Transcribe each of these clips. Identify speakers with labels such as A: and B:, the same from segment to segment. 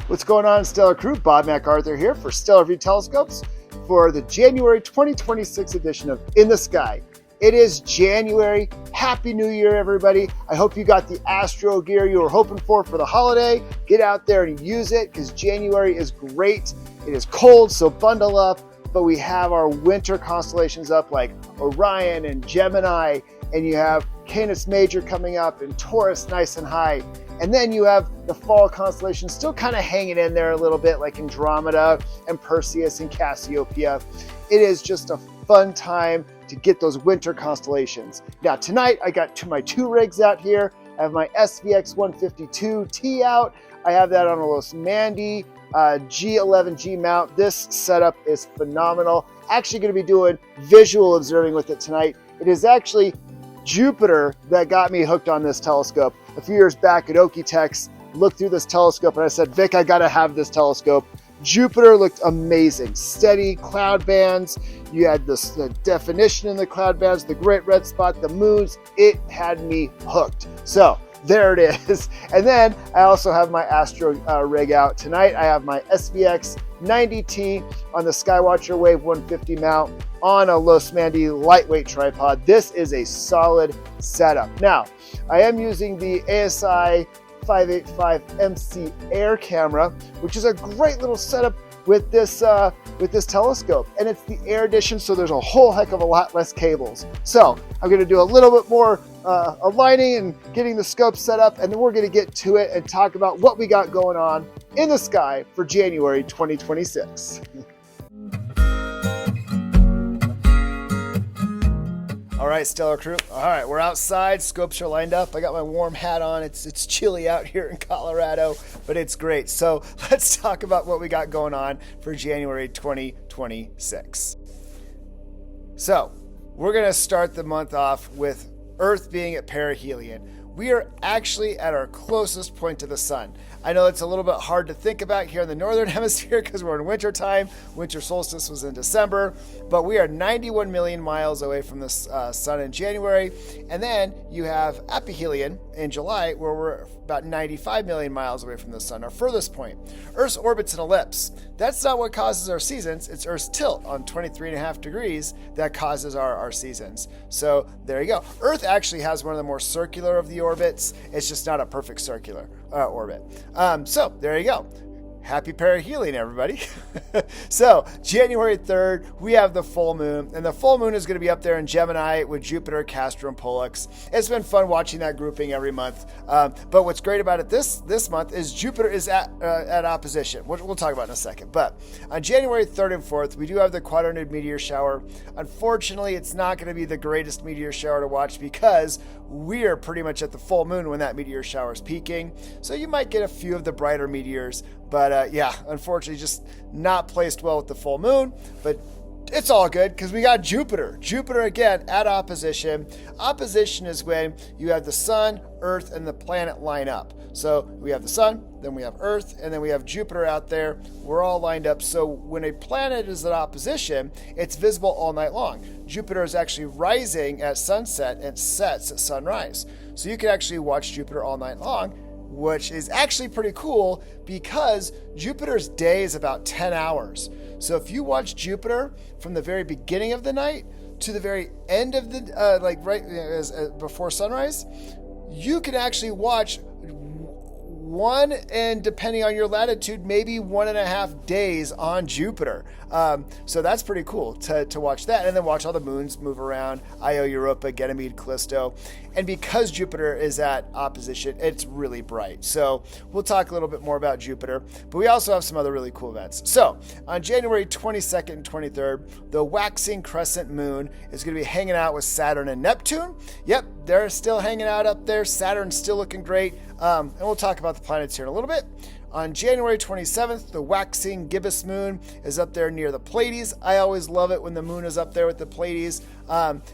A: What's going on, Stellar Crew? Bob MacArthur here for Stellarvue Telescopes for the January 2026 edition of In the Sky. It is January. Happy New Year, everybody. I hope you got the astro gear you were hoping for the holiday. Get out there and use it because January is great. It is cold, so bundle up. But we have our winter constellations up like Orion and Gemini, and you have Canis Major coming up and Taurus nice and high. And then you have the fall constellations still kind of hanging in there a little bit, like Andromeda and Perseus and Cassiopeia. It is just a fun time to get those winter constellations. Now tonight I got my two rigs out here. I have my SVX 152T out. I have that on a Los Mandy G11G mount. This setup is phenomenal. Actually going to be doing visual observing with it tonight. It is actually Jupiter that got me hooked on this telescope. A few years back at Okie-Tex, looked through this telescope and I said, Vic, I gotta have this telescope. Jupiter looked amazing. Steady cloud bands. You had the definition in the cloud bands, the great red spot, the moons. It had me hooked. So there it is. And then I also have my Astro rig out. Tonight I have my SVX 90T on the Skywatcher Wave 150 mount on a Los Mandy lightweight tripod. This is a solid setup. Now, I am using the ASI 585 MC Air camera, which is a great little setup with this telescope, and it's the Air edition, so there's a whole heck of a lot less cables. So I'm going to do a little bit more aligning and getting the scope set up, and then we're going to get to it and talk about what we got going on in the sky for January 2026. All right, Stellar Crew. All right, we're outside. Scopes are lined up. I got my warm hat on. It's chilly out here in Colorado, but it's great. So let's talk about what we got going on for January 2026. So we're going to start the month off with Earth being at perihelion. We are actually at our closest point to the sun. I know it's a little bit hard to think about here in the northern hemisphere because we're in winter time. Winter solstice was in December, but we are 91 million miles away from the sun in January. And then you have aphelion in July, where we're about 95 million miles away from the sun, our furthest point. Earth's orbit's an ellipse. That's not what causes our seasons. It's Earth's tilt on 23.5 degrees that causes our seasons. So there you go. Earth actually has one of the more circular of the orbits. It's just not a perfect circular orbit. So there you go. Happy perihelion, everybody. So January 3rd, we have the full moon, and the full moon is going to be up there in Gemini with Jupiter, Castor, and Pollux. It's been fun watching that grouping every month. But what's great about it this month is Jupiter is at opposition, which we'll talk about in a second. But on January 3rd and 4th, we do have the Quadrantid meteor shower. Unfortunately, it's not going to be the greatest meteor shower to watch because we are pretty much at the full moon when that meteor shower is peaking. So you might get a few of the brighter meteors, but yeah, unfortunately just not placed well with the full moon, but it's all good because we got Jupiter. Jupiter again at opposition. Opposition is when you have the sun, Earth, and the planet line up. So we have the sun, then we have Earth, and then we have Jupiter out there. We're all lined up. So when a planet is at opposition, it's visible all night long. Jupiter is actually rising at sunset and sets at sunrise. So you can actually watch Jupiter all night long, which is actually pretty cool because Jupiter's day is about 10 hours. So if you watch Jupiter from the very beginning of the night to the very end of the, before sunrise, you can actually watch one, and depending on your latitude, maybe 1.5 days on Jupiter. So that's pretty cool to watch that, and then watch all the moons move around, Io, Europa, Ganymede, Callisto. And because Jupiter is at opposition, it's really bright. So we'll talk a little bit more about Jupiter, but we also have some other really cool events. So on January 22nd and 23rd, the waxing crescent moon is going to be hanging out with Saturn and Neptune. Yep, they're still hanging out up there. Saturn's still looking great. And we'll talk about the planets here in a little bit. On January 27th, the waxing gibbous moon is up there near the Pleiades. I always love it when the moon is up there with the Pleiades.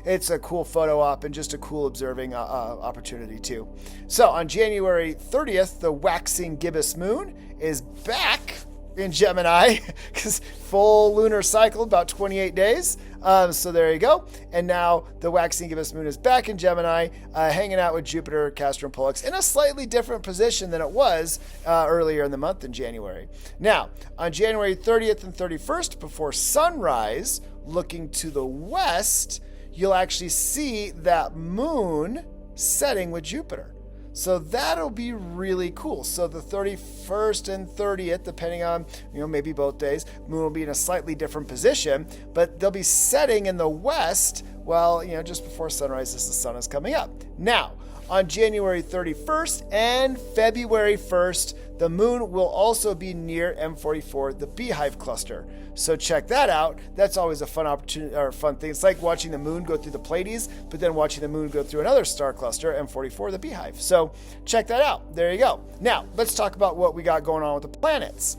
A: It's a cool photo op and just a cool observing opportunity too. So on January 30th, the waxing gibbous moon is back in Gemini because full lunar cycle, about 28 days. So there you go. And now the waxing gibbous moon is back in Gemini, hanging out with Jupiter, Castor, and Pollux in a slightly different position than it was earlier in the month in January. Now, on January 30th and 31st, before sunrise, looking to the west, you'll actually see that moon setting with Jupiter. So that'll be really cool. So the 31st and 30th, depending on, maybe both days, moon will be in a slightly different position, but they'll be setting in the west while, just before sunrise as the sun is coming up. Now, on January 31st and February 1st, the moon will also be near M44, the Beehive cluster. So check that out. That's always a fun opportunity or fun thing. It's like watching the moon go through the Pleiades, but then watching the moon go through another star cluster, M44, the Beehive. So check that out. There you go. Now, let's talk about what we got going on with the planets.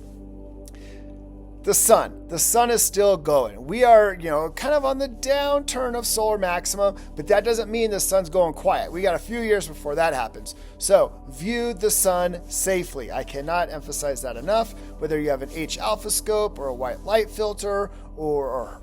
A: The sun. The sun is still going. We are, kind of on the downturn of solar maximum, but that doesn't mean the sun's going quiet. We got a few years before that happens. So view the sun safely. I cannot emphasize that enough. Whether you have an H alpha scope or a white light filter or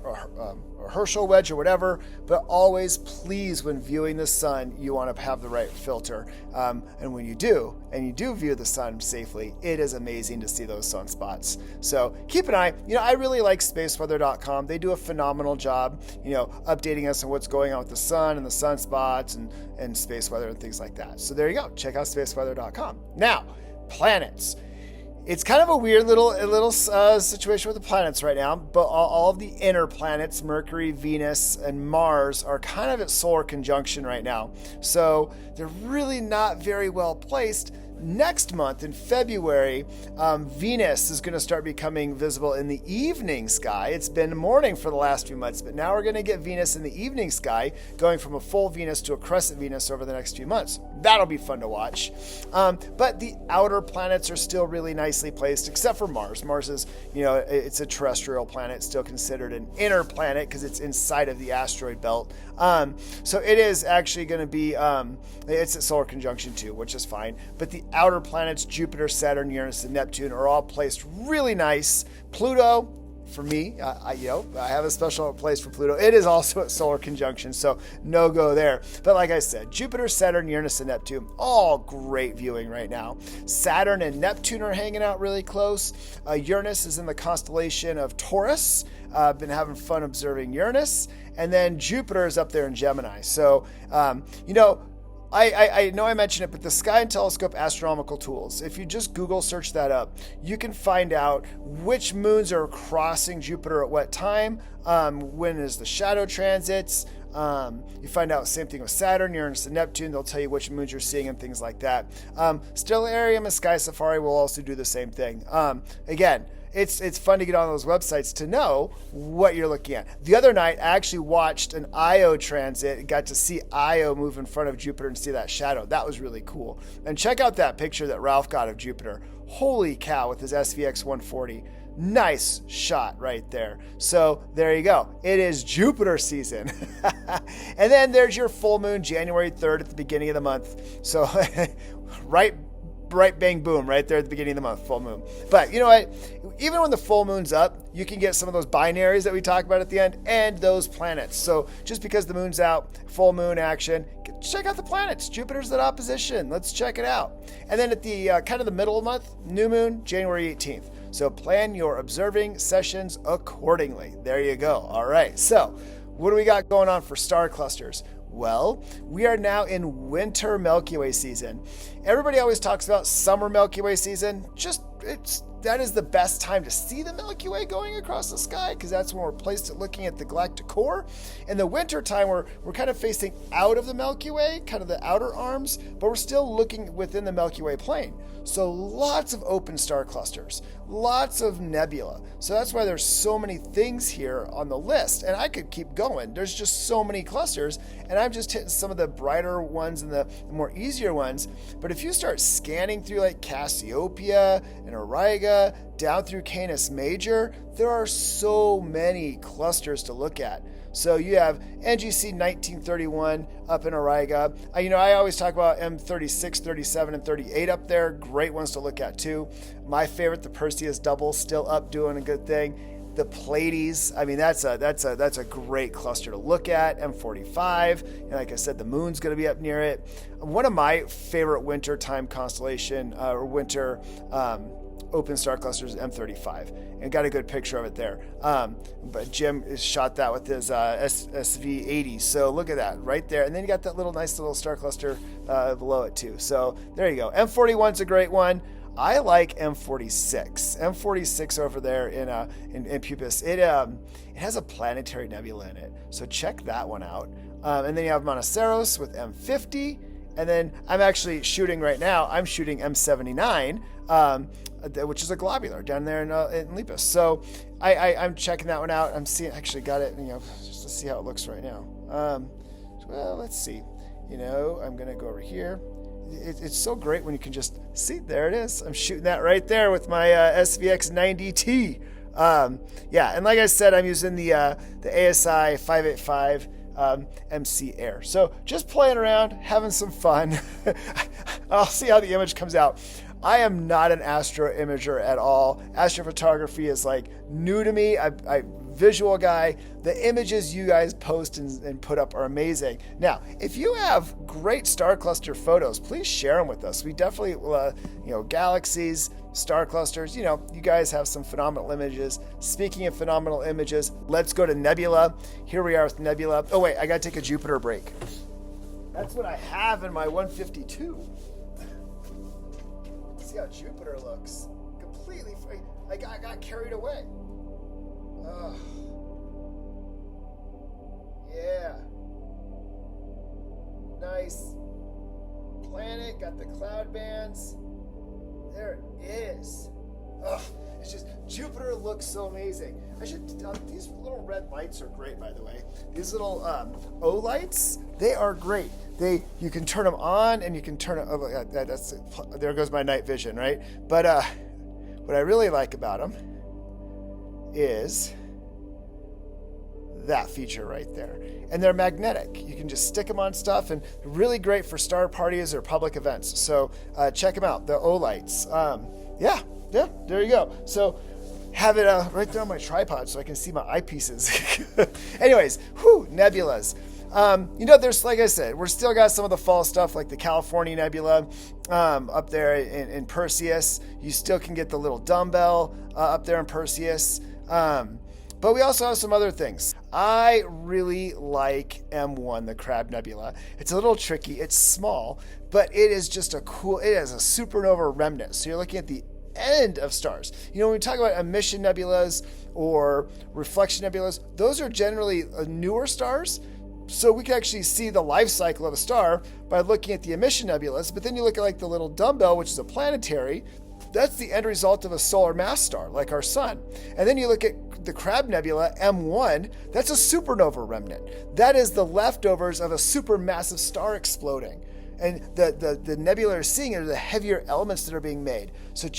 A: Herschel wedge or whatever, but always please, when viewing the sun, you want to have the right filter. And when you do, and you do view the sun safely, it is amazing to see those sunspots. So keep an eye. I really like spaceweather.com. They do a phenomenal job, updating us on what's going on with the sun and the sunspots and space weather and things like that. So there you go. Check out spaceweather.com. Now, planets. It's kind of a weird little situation with the planets right now, but all of the inner planets, Mercury, Venus, and Mars, are kind of at solar conjunction right now. So they're really not very well placed. Next month in February, Venus is going to start becoming visible in the evening sky. It's been morning for the last few months, but now we're going to get Venus in the evening sky, going from a full Venus to a crescent Venus over the next few months. That'll be fun to watch. But the outer planets are still really nicely placed, except for Mars. Mars is, it's a terrestrial planet, still considered an inner planet because it's inside of the asteroid belt. So it is actually going to be, it's a solar conjunction too, which is fine. But the outer planets, Jupiter, Saturn, Uranus, and Neptune, are all placed really nice. Pluto, for me, I have a special place for Pluto. It is also a solar conjunction, so no go there. But like I said, Jupiter, Saturn, Uranus, and Neptune, all great viewing right now. Saturn and Neptune are hanging out really close. Uranus is in the constellation of Taurus. I've been having fun observing Uranus. And then Jupiter is up there in Gemini. So, I know I mentioned it, but the Sky and Telescope astronomical tools, if you just Google search that up, you can find out which moons are crossing Jupiter at what time, when is the shadow transits. You find out same thing with Saturn, Uranus, and Neptune. They'll tell you which moons you're seeing and things like that. Stellarium and Sky Safari will also do the same thing. Again, it's fun to get on those websites to know what you're looking at. The other night, I actually watched an Io transit and got to see Io move in front of Jupiter and see that shadow. That was really cool. And check out that picture that Ralph got of Jupiter. Holy cow, with his SVX 140. Nice shot right there. So there you go. It is Jupiter season. And then there's your full moon, January 3rd at the beginning of the month. So right bang boom right there at the beginning of the month, full moon. But you know what, even when the full moon's up, you can get some of those binaries that we talk about at the end and those planets. So just because the moon's out, full moon action, check out the planets. Jupiter's at opposition. Let's check it out. And then at the kind of the middle of the month, new moon, January 18th. So plan your observing sessions accordingly. There you go. All right, so what do we got going on for star clusters? Well, we are now in winter Milky Way season. Everybody always talks about summer Milky Way season. That is the best time to see the Milky Way going across the sky, because that's when we're placed at looking at the galactic core. In the winter time, we're kind of facing out of the Milky Way, kind of the outer arms, but we're still looking within the Milky Way plane. So lots of open star clusters, lots of nebula. So that's why there's so many things here on the list. And I could keep going. There's just so many clusters, and I'm just hitting some of the brighter ones and the more easier ones. But if you start scanning through like Cassiopeia and Auriga, down through Canis Major, there are so many clusters to look at. So you have NGC 1931 up in Auriga. I always talk about M36, 37, and 38 up there. Great ones to look at too. My favorite, the Perseus double, still up doing a good thing. the Pleiades. I mean, that's a great cluster to look at. M45. And like I said, the moon's going to be up near it. One of my favorite winter time constellation or winter open star clusters is M35, and got a good picture of it there. But Jim shot that with his SV80. So look at that right there. And then you got that nice little star cluster below it too. So there you go. M41's a great one. I like M46. M46 over there in Puppis. It has a planetary nebula in it. So check that one out. And then you have Monoceros with M50. And then I'm actually shooting right now. I'm shooting M79. Which is a globular down there in Lepus. So I'm checking that one out. I'm seeing, actually got it, just to see how it looks right now. Well, let's see. I'm going to go over here. It's so great when you can just see, there it is. I'm shooting that right there with my SVX90T. Yeah, and like I said, I'm using the ASI 585 MC Air. So just playing around, having some fun. I'll see how the image comes out. I am not an astro imager at all. Astrophotography is new to me. I visual guy. The images you guys post and put up are amazing. Now, if you have great star cluster photos, please share them with us. We definitely, galaxies, star clusters, you guys have some phenomenal images. Speaking of phenomenal images, let's go to Nebula. Here we are with Nebula. Oh wait, I gotta take a Jupiter break. That's what I have in my 152. See how Jupiter looks. Completely free. I got carried away. Yeah. Nice. Planet, got the cloud bands. There it is. It's just, Jupiter looks so amazing. These little red lights are great, by the way. These little O lights, they are great. You can turn them on and you can turn it. There goes my night vision, right? But what I really like about them is that feature right there. And they're magnetic. You can just stick them on stuff, and really great for star parties or public events. So check them out, the O lights. Yeah, there you go. So have it right there on my tripod so I can see my eyepieces. Anyways, nebulas. There's, like I said, we're still got some of the fall stuff like the California Nebula up there in Perseus. You still can get the little dumbbell up there in Perseus. But we also have some other things. I really like M1, the Crab Nebula. It's a little tricky. It's small, but it is just it has a supernova remnant. So you're looking at the end of stars. When we talk about emission nebulas or reflection nebulas, those are generally newer stars. So we can actually see the life cycle of a star by looking at the emission nebulas. But then you look at the little dumbbell, which is a planetary. That's the end result of a solar mass star, like our sun. And then you look at the Crab Nebula, M1, that's a supernova remnant. That is the leftovers of a supermassive star exploding. And the nebula you're seeing are the heavier elements that are being made. So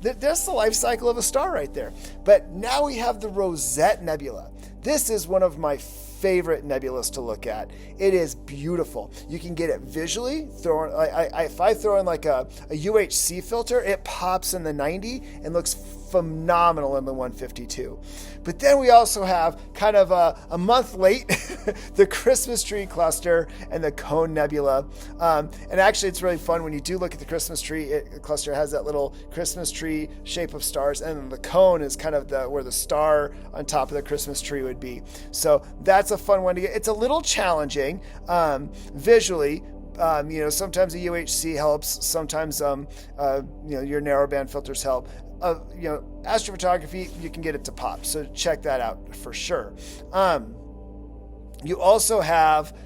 A: that's the life cycle of a star right there. But now we have the Rosette Nebula. This is one of my favorite nebulas to look at. It is beautiful. You can get it visually. If I throw in a UHC filter, it pops in the 90 and looks phenomenal in the 152. But then we also have kind of a month late, the Christmas tree cluster and the Cone Nebula. And actually it's really fun when you do look at the Christmas tree cluster. It has that little Christmas tree shape of stars, and the cone is kind of where the star on top of the Christmas tree would be. So that's a fun one to get. It's a little challenging visually. Sometimes the UHC helps. Sometimes your narrowband filters help. Astrophotography, you can get it to pop. So check that out for sure. You also have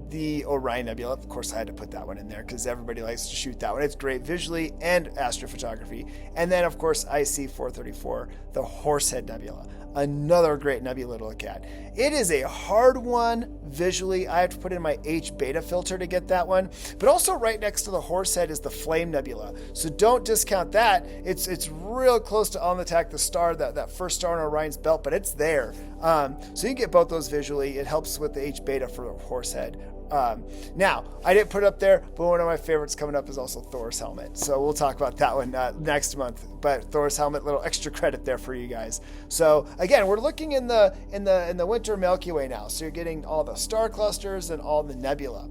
A: the Orion Nebula. Of course, I had to put that one in there because everybody likes to shoot that one. It's great visually and astrophotography. And then, of course, IC 434, the Horsehead Nebula. Another great nebula to look at. It is a hard one visually. I have to put in my H beta filter to get that one. But also right next to the Horsehead is the Flame Nebula. So don't discount that. It's real close to Alnitak, the star, that first star in Orion's belt, but it's there. So you can get both those visually. It helps with the H beta for the Horsehead. Now, I didn't put it up there, but one of my favorites coming up is also Thor's helmet. So we'll talk about that one next month. But Thor's helmet, little extra credit there for you guys. So again, we're looking in the winter Milky Way now. So you're getting all the star clusters and all the nebula.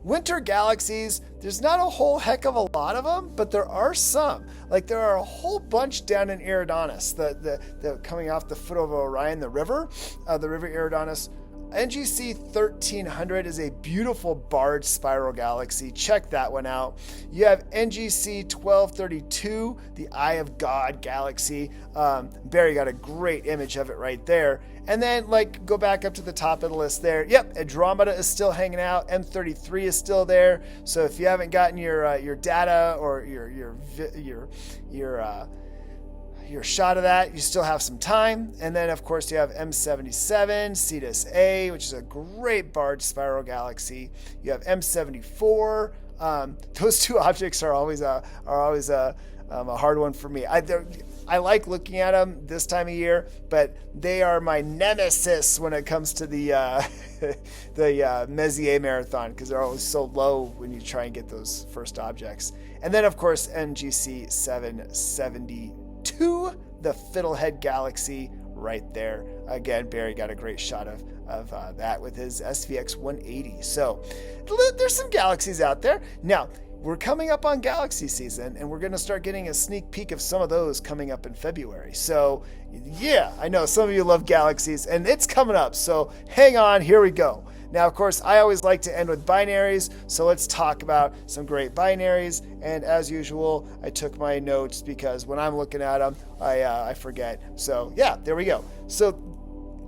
A: Winter galaxies, there's not a whole heck of a lot of them, but there are some. Like there are a whole bunch down in Eridanus, the coming off the foot of Orion, the river Eridanus. NGC 1300 is a beautiful barred spiral galaxy. Check that one out. You have NGC 1232, the Eye of God galaxy. Barry got a great image of it right there. And then, go back up to the top of the list there. Yep, Andromeda is still hanging out. M33 is still there. So if you haven't gotten your data or your shot of that, you still have some time. And then of course you have M77 Cetus A, which is a great barred spiral galaxy. You have M74. Those two objects are always a hard one for me. I like looking at them this time of year, but they are my nemesis when it comes to the Messier marathon, because they're always so low when you try and get those first objects. And then of course NGC 772, the Fiddlehead galaxy right there. Again, Barry got a great shot of that with his SVX 180. So there's some galaxies out there. Now, we're coming up on galaxy season, and we're going to start getting a sneak peek of some of those coming up in February. So yeah, I know some of you love galaxies, and it's coming up. So hang on, here we go. Now, of course, I always like to end with binaries, so let's talk about some great binaries. And as usual, I took my notes because when I'm looking at them, I forget. So yeah, there we go. So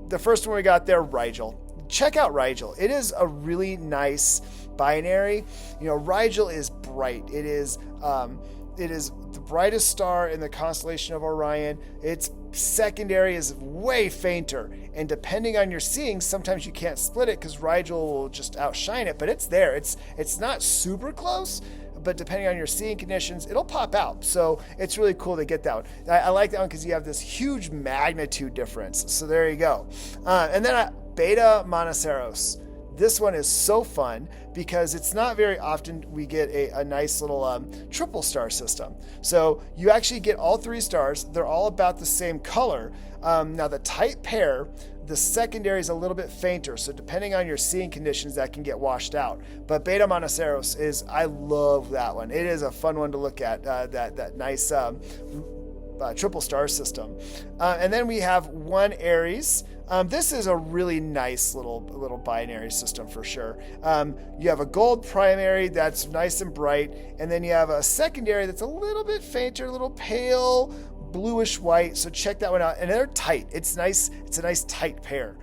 A: the first one we got there, Rigel. Check out Rigel. It is a really nice binary. Rigel is bright. It is the brightest star in the constellation of Orion. Its secondary is way fainter, and depending on your seeing, sometimes you can't split it because Rigel will just outshine it, but it's there. It's not super close, but depending on your seeing conditions, it'll pop out. So it's really cool to get that one. I like that one because you have this huge magnitude difference. So there you go. And then Beta Monoceros. This one is so fun because it's not very often we get a nice little triple star system. So you actually get all three stars. They're all about the same color. Now the tight pair, the secondary is a little bit fainter. So depending on your seeing conditions, that can get washed out. But Beta Monoceros I love that one. It is a fun one to look at, that nice triple star system. And then we have one Aries. This is a really nice little binary system for sure. You have a gold primary that's nice and bright, and then you have a secondary that's a little bit fainter, a little pale bluish white. So check that one out. And they're tight. It's nice. It's a nice tight pair.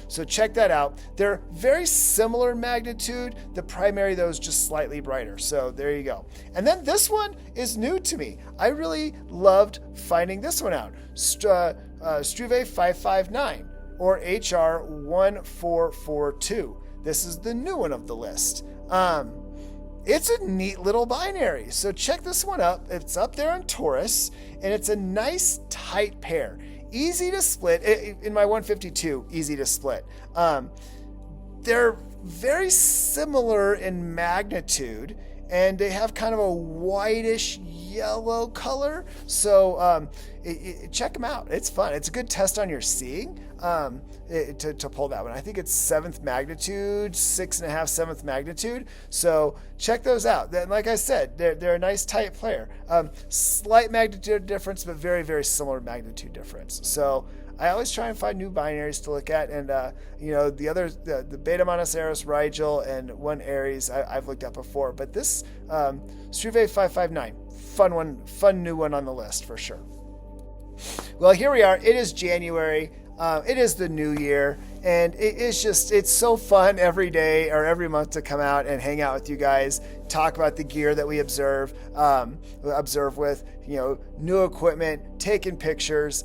A: So check that out. They're very similar magnitude. The primary, though, is just slightly brighter. So there you go. And then this one is new to me. I really loved finding this one out. Struve 559 or HR 1442. This is the new one of the list. It's a neat little binary. So check this one up. It's up there in Taurus, and it's a nice tight pair. Easy to split. In my 152, easy to split. They're very similar in magnitude, and they have kind of a whitish yellow color. So check them out. It's fun. It's a good test on your seeing to pull that one. I think it's 7th magnitude, 6.5 7th magnitude. So check those out. Then, like I said, they're a nice tight player. Slight magnitude difference, but very, very similar magnitude difference. So I always try and find new binaries to look at, and the Beta Monoceros, Rigel, and one Aries I've looked at before, but this Struve 559, fun new one on the list for sure. Well, here we are. It is January. It is the new year, and it's so fun every day or every month to come out and hang out with you guys, talk about the gear that we observe with, new equipment, taking pictures.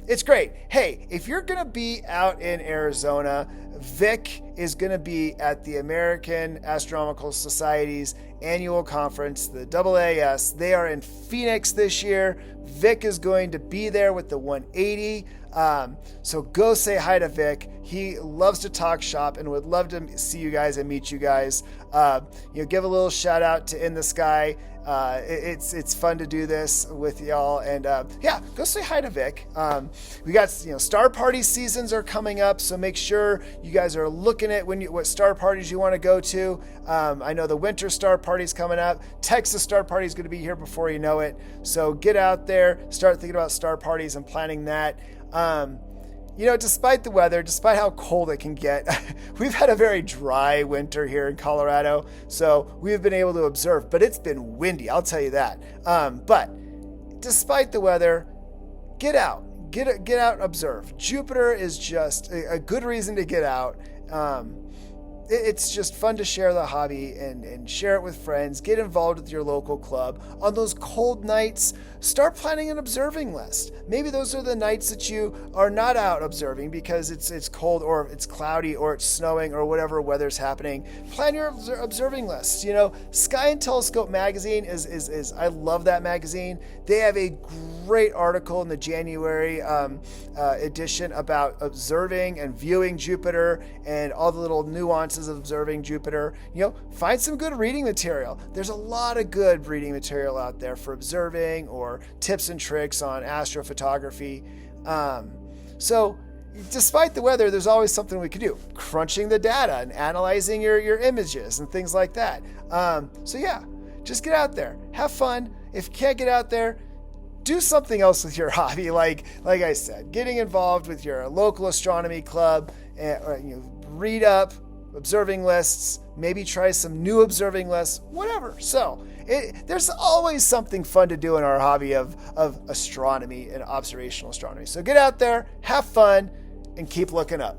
A: It's great. Hey, if you're going to be out in Arizona, Vic is going to be at the American Astronomical Society's annual conference, the AAS. They are in Phoenix this year. Vic is going to be there with the 180. So go say hi to Vic. He loves to talk shop and would love to see you guys and meet you guys. Give a little shout out to In the Sky. It's fun to do this with y'all, and go say hi to Vic. We got star party seasons are coming up, so make sure you guys are looking at what star parties you want to go to. I know the winter star party's coming up. Texas star party is going to be here before you know it. So get out there, start thinking about star parties and planning that. Despite the weather, despite how cold it can get, we've had a very dry winter here in Colorado, so we've been able to observe, but it's been windy, I'll tell you that. But despite the weather, get out, observe. Jupiter is just a good reason to get out. It's just fun to share the hobby and share it with friends. Get involved with your local club. On those cold nights, start planning an observing list. Maybe those are the nights that you are not out observing because it's cold or it's cloudy or it's snowing or whatever weather's happening. Plan your observing list. Sky and Telescope magazine is I love that magazine. They have a great article in the January edition about observing and viewing Jupiter and all the little nuances of observing Jupiter. Find some good reading material. There's a lot of good reading material out there for observing or tips and tricks on astrophotography. So despite the weather, there's always something we could do. Crunching the data and analyzing your images and things like that. Just get out there. Have fun. If you can't get out there, do something else with your hobby. Like I said, getting involved with your local astronomy club, read up observing lists, maybe try some new observing lists, whatever. So there's always something fun to do in our hobby of astronomy and observational astronomy. So get out there, have fun, and keep looking up.